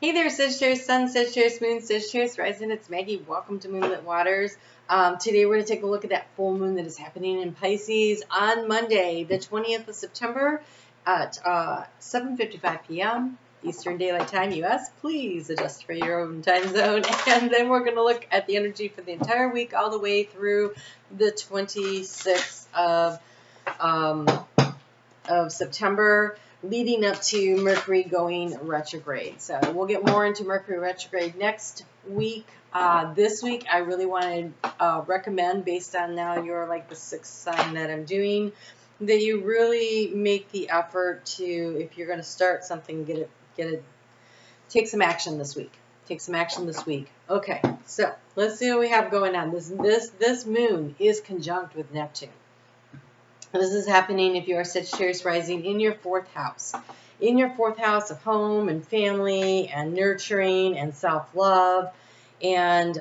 Hey there, Sagittarius, Sun, Sagittarius, Moon, Sagittarius, Rising. It's Maggie. Welcome to Moonlit Waters. Today we're going to take a look at that full moon that is happening in Pisces on Monday, the 20th of September at 7:55 p.m. Eastern Daylight Time, U.S. Please adjust for your own time zone. And then we're going to look at the energy for the entire week all the way through the 26th of September, leading up to Mercury going retrograde. So we'll get more into Mercury retrograde next week. This week, I really want to recommend, based on now you're like the sixth sign that I'm doing, that you really make the effort to, if you're going to start something, take some action this week. Take some action this week. Okay, so let's see what we have going on. This moon is conjunct with Neptune. This is happening if you are Sagittarius rising in your fourth house. In your fourth house of home and family and nurturing and self-love. And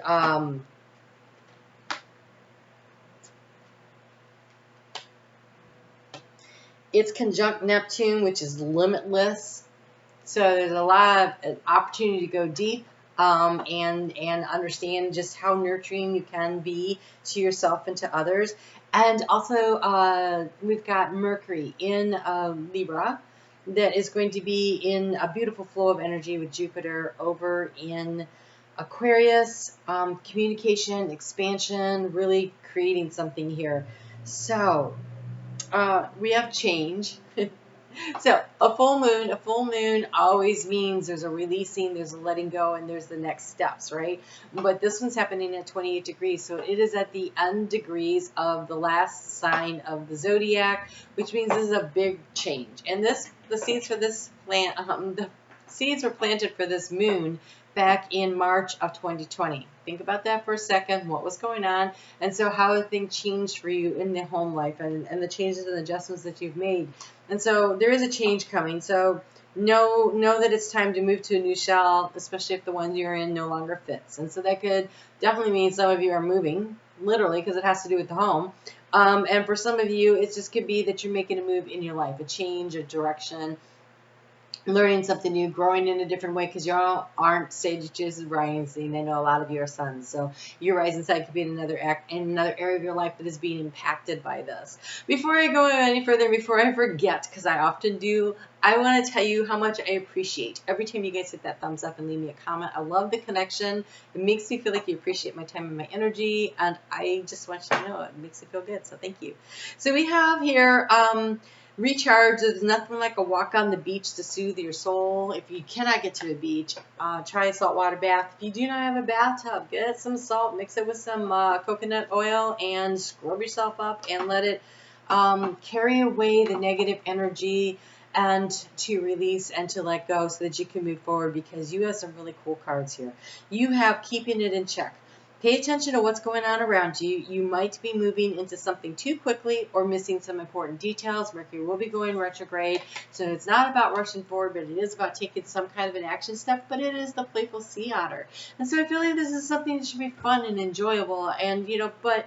it's conjunct Neptune, which is limitless. So there's a lot of opportunity to go deep and understand just how nurturing you can be to yourself and to others. And also we've got Mercury in Libra that is going to be in a beautiful flow of energy with Jupiter over in Aquarius. Communication, expansion, really creating something here. So we have change. So a full moon always means there's a releasing, there's a letting go, and there's the next steps, right? But this one's happening at 28 degrees, so it is at the end degrees of the last sign of the zodiac, which means this is a big change. And the seeds for this plant, the seeds were planted for this moon back in March of 2020. Think about that for a second, what was going on, and so how have things changed for you in the home life and the changes and adjustments that you've made. And so there is a change coming. So know that it's time to move to a new shell, especially if the one you're in no longer fits. And so that could definitely mean some of you are moving, literally, because it has to do with the home. And for some of you, it just could be that you're making a move in your life, a change, a direction, learning something new, growing in a different way, because you all aren't Sagittarius rising. I know a lot of you are suns, so your rising sign could be in another area of your life that is being impacted by this. Before I go any further, before I forget, because I often do, I want to tell you how much I appreciate every time you guys hit that thumbs up and leave me a comment. I love the connection. It makes me feel like you appreciate my time and my energy, and I just want you to know it makes me feel good, so thank you. So we have here recharge. There's nothing like a walk on the beach to soothe your soul. If you cannot get to a beach, try a saltwater bath. If you do not have a bathtub, get some salt, mix it with some coconut oil, and scrub yourself up and let it carry away the negative energy and to release and to let go so that you can move forward, because you have some really cool cards here. You have keeping it in check. Pay attention to what's going on around you. You might be moving into something too quickly or missing some important details. Mercury will be going retrograde, so it's not about rushing forward, but it is about taking some kind of an action step, but it is the playful sea otter. And so I feel like this is something that should be fun and enjoyable, and, but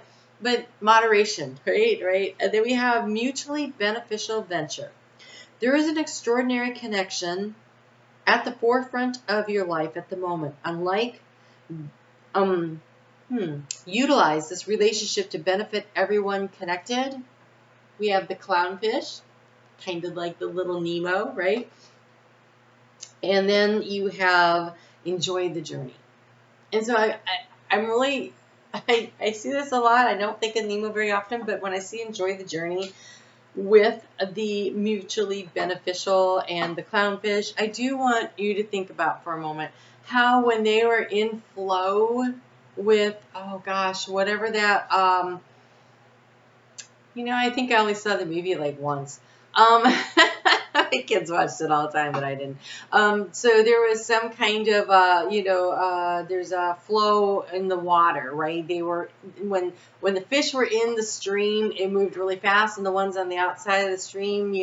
moderation, right? And then we have mutually beneficial venture. There is an extraordinary connection at the forefront of your life at the moment. Unlike utilize this relationship to benefit everyone connected. We have the clownfish, kind of like the little Nemo, right? And then you have enjoy the journey. And so I'm really, I see this a lot. I don't think of Nemo very often, but when I see enjoy the journey with the mutually beneficial and the clownfish, I do want you to think about for a moment how when they were in flow with, oh gosh, whatever that, I think I only saw the movie like once. My kids watched it all the time, but I didn't. So there was some kind of, there's a flow in the water, right? They were, when the fish were in the stream, it moved really fast, and the ones on the outside of the stream,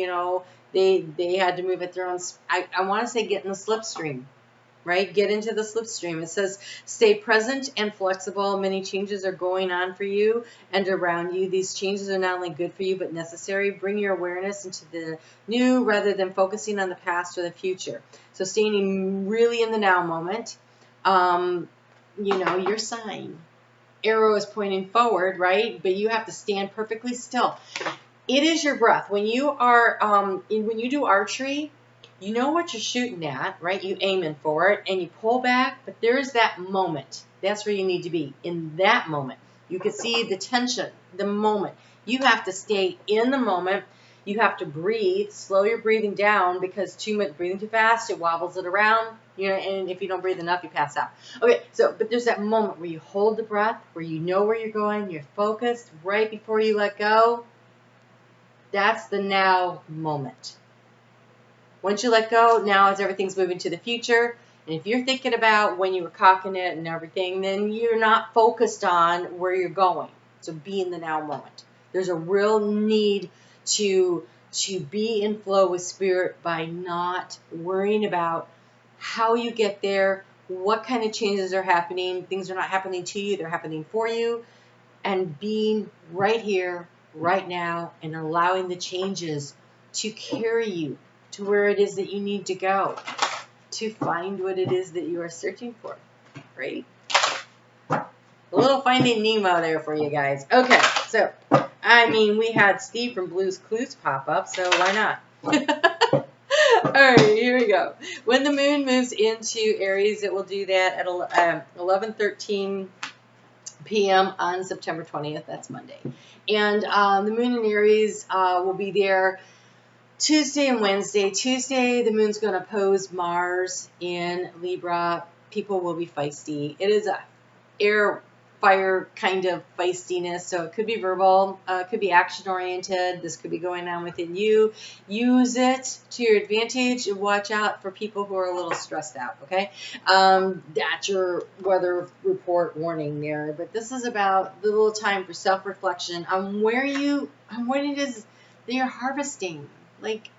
they had to move at their own, I want to say get in the slipstream. right? Get into the slipstream. It says, stay present and flexible. Many changes are going on for you and around you. These changes are not only good for you, but necessary. Bring your awareness into the new rather than focusing on the past or the future. So staying really in the now moment. You know, your sign. Arrow is pointing forward, right? But you have to stand perfectly still. It is your breath. When you are, when you do archery, you know what you're shooting at, right? You aiming for it and you pull back, but there's that moment. That's where you need to be, in that moment. You can see the tension, the moment. You have to stay in the moment. You have to breathe, slow your breathing down, because breathing too fast, it wobbles it around, you know, and if you don't breathe enough, you pass out. Okay, so, but there's that moment where you hold the breath, where you know where you're going, you're focused right before you let go. That's the now moment. Once you let go, now as everything's moving to the future, and if you're thinking about when you were cocking it and everything, then you're not focused on where you're going. So be in the now moment. There's a real need to be in flow with spirit by not worrying about how you get there, what kind of changes are happening. Things are not happening to you, they're happening for you, and being right here, right now, and allowing the changes to carry you to where it is that you need to go to find what it is that you are searching for, right? A little Finding Nemo there for you guys. Okay, so, I mean, we had Steve from Blue's Clues pop up, so why not? All right, here we go. When the moon moves into Aries, it will do that at 11:13 p.m. on September 20th. That's Monday. And the moon in Aries will be there Tuesday and Wednesday. Tuesday, the moon's going to oppose Mars in Libra. People will be feisty. It is a air, fire kind of feistiness, so it could be verbal, it could be action-oriented. This could be going on within you. Use it to your advantage and watch out for people who are a little stressed out, okay? That's your weather report warning there. But this is about the little time for self-reflection on what it is that you're harvesting. Like,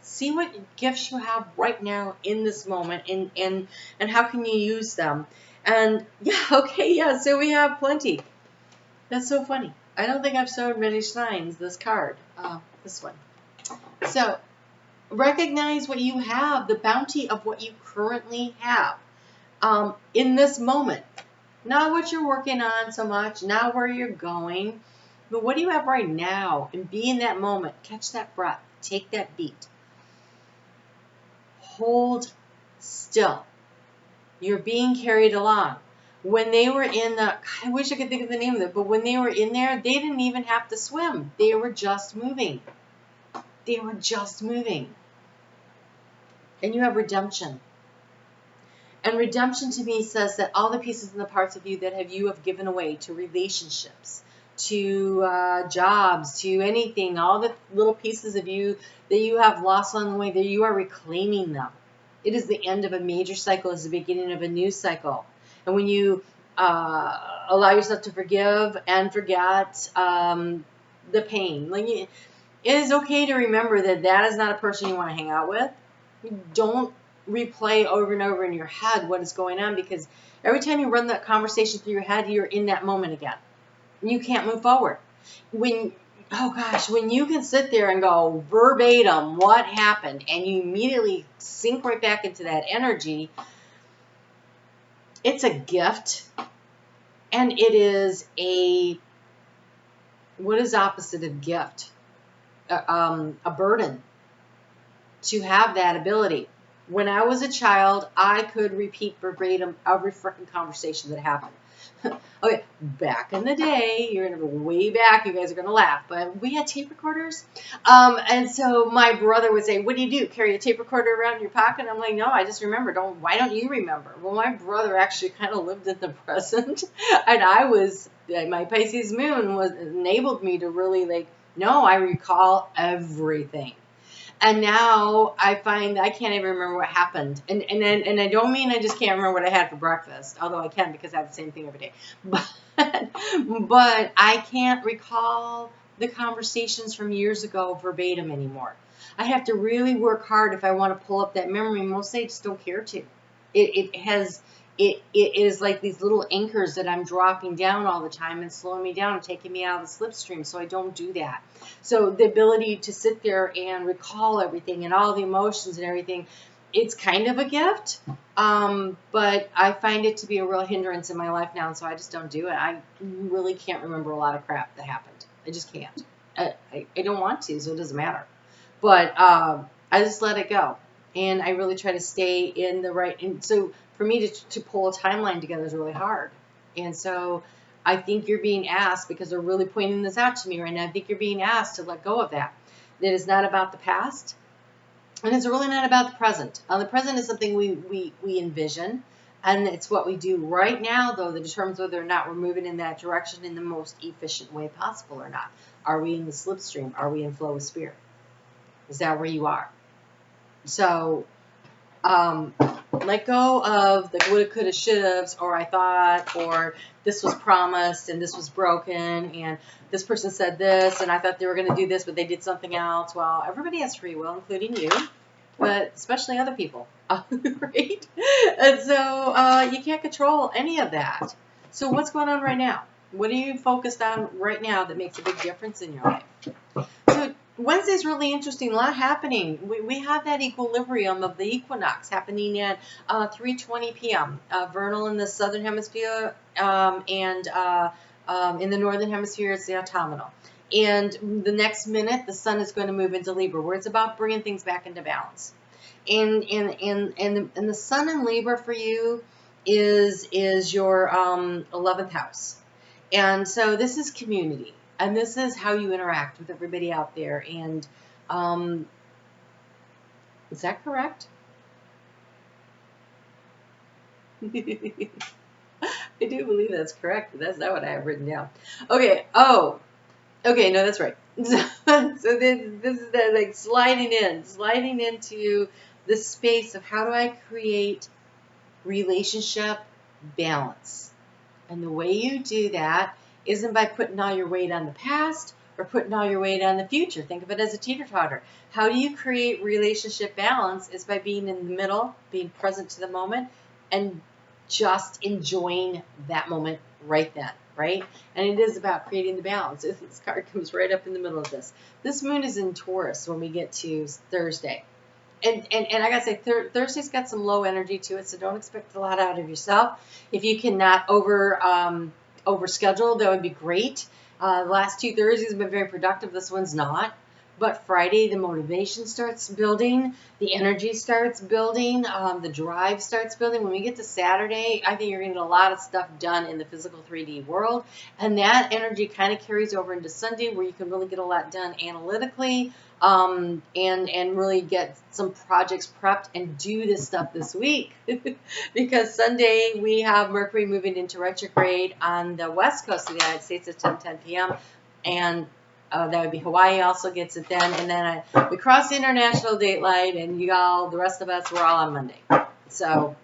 see what gifts you have right now in this moment, and how can you use them. And yeah, okay, yeah, so we have plenty. That's so funny. I don't think I've shown many signs this card, this one. So recognize what you have, the bounty of what you currently have in this moment. Not what you're working on so much, not where you're going, but what do you have right now? And be in that moment. Catch that breath. Take that beat. Hold still. You're being carried along. When they were in the, I wish I could think of the name of it, but when they were in there, they didn't even have to swim. They were just moving. They were just moving. And you have redemption. And redemption to me says that all the pieces and the parts of you that you have given away to relationships, to jobs, to anything, all the little pieces of you that you have lost on the way, that you are reclaiming them. It is the end of a major cycle. It's the beginning of a new cycle. And when you allow yourself to forgive and forget the pain, like it is okay to remember that that is not a person you want to hang out with. Don't replay over and over in your head what is going on, because every time you run that conversation through your head, you're in that moment again. You can't move forward. When you can sit there and go verbatim what happened, and you immediately sink right back into that energy, it's a gift. And it is what is opposite of gift? A burden to have that ability. When I was a child, I could repeat verbatim every freaking conversation that happened. Okay, back in the day, you're going to go way back, you guys are going to laugh, but we had tape recorders. And so my brother would say, what do you do? Carry a tape recorder around in your pocket? And I'm like, no, I just remember. Why don't you remember? Well, my brother actually kind of lived in the present. And my Pisces moon enabled me to really no, I recall everything. And now I find I can't even remember what happened. And I don't mean I just can't remember what I had for breakfast, although I can, because I have the same thing every day. But I can't recall the conversations from years ago verbatim anymore. I have to really work hard if I want to pull up that memory. Mostly I just don't care to. It is like these little anchors that I'm dropping down all the time and slowing me down and taking me out of the slipstream. So I don't do that. So the ability to sit there and recall everything and all the emotions and everything, it's kind of a gift. But I find it to be a real hindrance in my life now. And so I just don't do it. I really can't remember a lot of crap that happened. I just can't. I don't want to, so it doesn't matter. But I just let it go. And I really try to stay in the right. And so for me to pull a timeline together is really hard. And so I think you're being asked, because they're really pointing this out to me right now, I think you're being asked to let go of that. That is not about the past. And it's really not about the present. The present is something we envision. And it's what we do right now, though, that determines whether or not we're moving in that direction in the most efficient way possible or not. Are we in the slipstream? Are we in flow with spirit? Is that where you are? So let go of the woulda, coulda, shouldas, or I thought, or this was promised and this was broken, and this person said this, and I thought they were going to do this, but they did something else. Well, everybody has free will, including you, but especially other people, right? And so you can't control any of that. So what's going on right now? What are you focused on right now that makes a big difference in your life? So Wednesday's really interesting. A lot happening. We have that equilibrium of the equinox happening at 3:20 p.m. Vernal in the southern hemisphere, and in the northern hemisphere, it's the autumnal. And the next minute, the sun is going to move into Libra, where it's about bringing things back into balance. And the sun in Libra for you is your 11th house. And so this is community. And this is how you interact with everybody out there. And is that correct? I do believe that's correct, but that's not what I have written down. Okay. Oh, okay. No, that's right. So this is the, like, sliding into the space of how do I create relationship balance. And the way you do that isn't by putting all your weight on the past or putting all your weight on the future. Think of it as a teeter-totter. How do you create relationship balance is by being in the middle, being present to the moment, and just enjoying that moment right then, right? And it is about creating the balance. This card comes right up in the middle of this. This moon is in Taurus when we get to Thursday. And I gotta say, Thursday's got some low energy to it, so don't expect a lot out of yourself. If you cannot overschedule, that would be great. The last 2 Thursdays have been very productive. This one's not. But Friday, the motivation starts building, the energy starts building, the drive starts building. When we get to Saturday, I think you're going to get a lot of stuff done in the physical 3D world. And that energy kind of carries over into Sunday, where you can really get a lot done analytically, and really get some projects prepped and do this stuff this week. Because Sunday, we have Mercury moving into retrograde on the west coast of the United States at 10:10 p.m. And that would be Hawaii also gets it then. And then we cross the international date line, and you all, the rest of us, we're all on Monday. So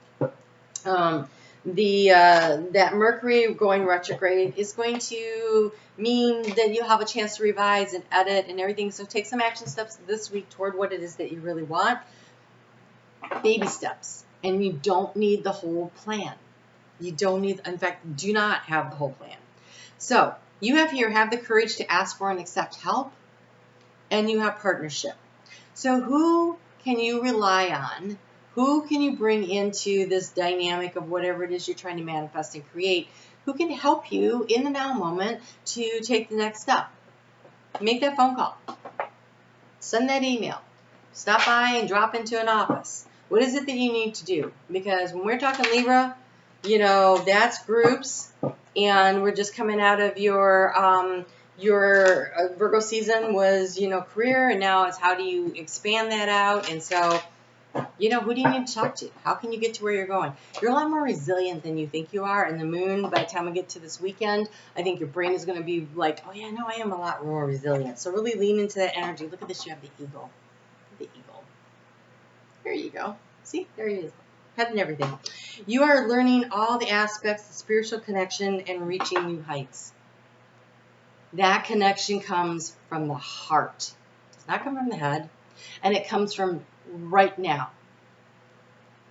that Mercury going retrograde is going to mean that you have a chance to revise and edit and everything. So take some action steps this week toward what it is that you really want. Baby steps. And you don't need the whole plan. You don't need, in fact, do not have the whole plan. So you have the courage to ask for and accept help, and you have partnership. So who can you rely on? Who can you bring into this dynamic of whatever it is you're trying to manifest and create? Who can help you in the now moment to take the next step? Make that phone call. Send that email. Stop by and drop into an office. What is it that you need to do? Because when we're talking Libra, that's groups. And we're just coming out of your Virgo season was, career, and now it's how do you expand that out? And so, who do you need to talk to? How can you get to where you're going? You're a lot more resilient than you think you are. And the moon, by the time we get to this weekend, I think your brain is going to be like, oh yeah, no, I am a lot more resilient. So really lean into that energy. Look at this. You have the eagle. The eagle. There you go. See, there he is. Head and everything. You are learning all the aspects of spiritual connection and reaching new heights. That connection comes from the heart. It's not coming from the head. And it comes from right now.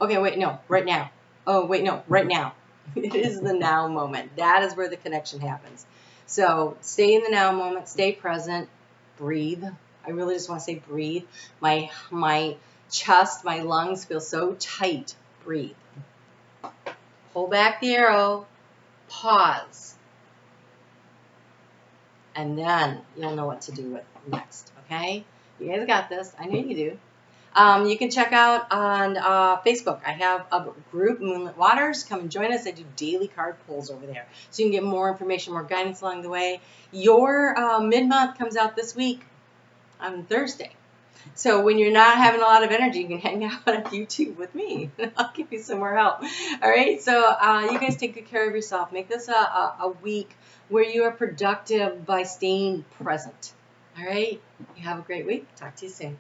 Okay, wait, no, right now. Oh, wait, no, right now. It is the now moment. That is where the connection happens. So stay in the now moment, stay present, breathe. I really just want to say breathe. My chest, my lungs feel so tight. Breathe. Pull back the arrow, pause, and then you'll know what to do with next, okay? You guys got this. I know you do. You can check out on Facebook. I have a group, Moonlit Waters. Come and join us. I do daily card pulls over there. So you can get more information, more guidance along the way. Your mid-month comes out this week on Thursday. So when you're not having a lot of energy, you can hang out on YouTube with me. I'll give you some more help. All right. So you guys take good care of yourself. Make this a week where you are productive by staying present. All right. You have a great week. Talk to you soon.